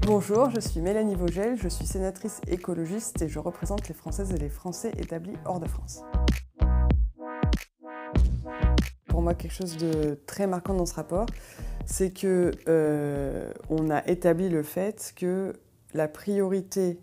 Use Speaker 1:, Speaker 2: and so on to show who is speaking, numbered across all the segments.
Speaker 1: Bonjour, je suis Mélanie Vogel, je suis sénatrice écologiste et je représente les Françaises et les Français établis hors de France. Pour moi, quelque chose de très marquant dans ce rapport, c'est que on a établi le fait que la priorité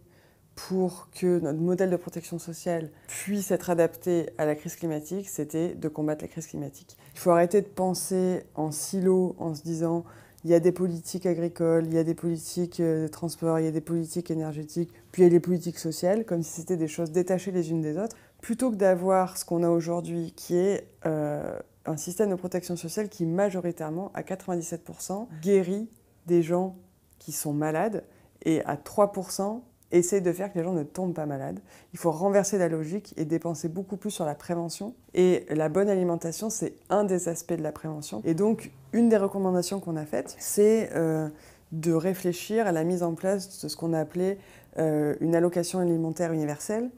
Speaker 1: pour que notre modèle de protection sociale puisse être adapté à la crise climatique, c'était de combattre la crise climatique. Il faut arrêter de penser en silo en se disant il y a des politiques agricoles, il y a des politiques de transport, il y a des politiques énergétiques, puis il y a les politiques sociales, comme si c'était des choses détachées les unes des autres, plutôt que d'avoir ce qu'on a aujourd'hui, qui est un système de protection sociale qui majoritairement, à 97%, guérit des gens qui sont malades et à 3%, essaye de faire que les gens ne tombent pas malades. Il faut renverser la logique et dépenser beaucoup plus sur la prévention. Et la bonne alimentation, c'est un des aspects de la prévention. Et donc, une des recommandations qu'on a faites, c'est de réfléchir à la mise en place de ce qu'on a appelé une allocation alimentaire universelle,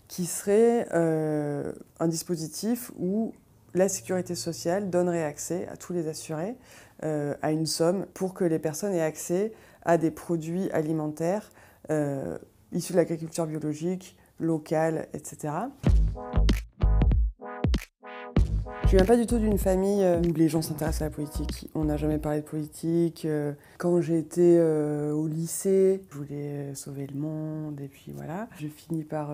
Speaker 1: qui serait un dispositif où la sécurité sociale donnerait accès à tous les assurés à une somme pour que les personnes aient accès à des produits alimentaires issus de l'agriculture biologique, locale, etc. Je viens pas du tout d'une famille où les gens s'intéressent à la politique. On n'a jamais parlé de politique. Quand j'étais au lycée, je voulais sauver le monde et puis voilà. J'ai fini par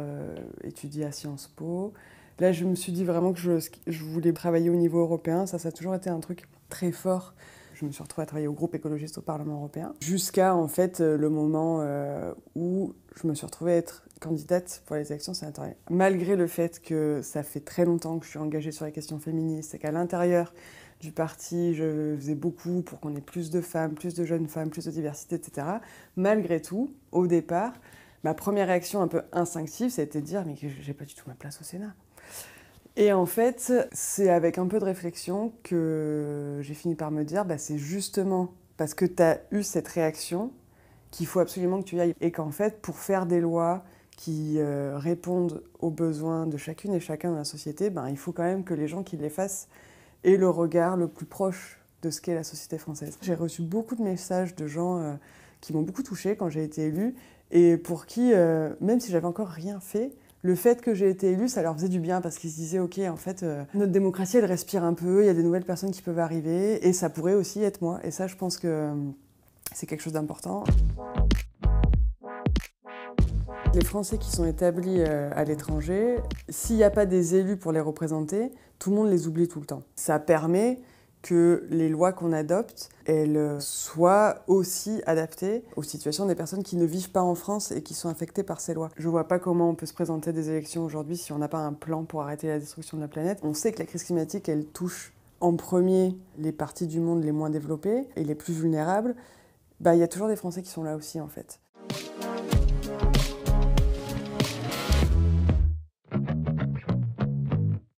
Speaker 1: étudier à Sciences Po. Là, je me suis dit vraiment que je voulais travailler au niveau européen. Ça a toujours été un truc très fort. Je me suis retrouvée à travailler au groupe écologiste au Parlement européen, jusqu'à en fait le moment où je me suis retrouvée à être candidate pour les élections sénatoriales. Malgré le fait que ça fait très longtemps que je suis engagée sur les questions féministes et qu'à l'intérieur du parti, je faisais beaucoup pour qu'on ait plus de femmes, plus de jeunes femmes, plus de diversité, etc. Malgré tout, au départ, ma première réaction un peu instinctive, ça a été de dire « mais j'ai pas du tout ma place au Sénat ». Et en fait, c'est avec un peu de réflexion que j'ai fini par me dire c'est justement parce que tu as eu cette réaction qu'il faut absolument que tu y ailles. Et qu'en fait, pour faire des lois qui répondent aux besoins de chacune et chacun dans la société, il faut quand même que les gens qui les fassent aient le regard le plus proche de ce qu'est la société française. J'ai reçu beaucoup de messages de gens qui m'ont beaucoup touchée quand j'ai été élue et pour qui, même si j'avais encore rien fait, le fait que j'ai été élue, ça leur faisait du bien parce qu'ils se disaient « Ok, en fait, notre démocratie, elle respire un peu, il y a des nouvelles personnes qui peuvent arriver et ça pourrait aussi être moi. » Et ça, je pense que c'est quelque chose d'important. Les Français qui sont établis à l'étranger, s'il n'y a pas des élus pour les représenter, tout le monde les oublie tout le temps. Ça permet que les lois qu'on adopte, elles soient aussi adaptées aux situations des personnes qui ne vivent pas en France et qui sont affectées par ces lois. Je ne vois pas comment on peut se présenter des élections aujourd'hui si on n'a pas un plan pour arrêter la destruction de la planète. On sait que la crise climatique, elle touche en premier les parties du monde les moins développées et les plus vulnérables. Il y a toujours des Français qui sont là aussi, en fait.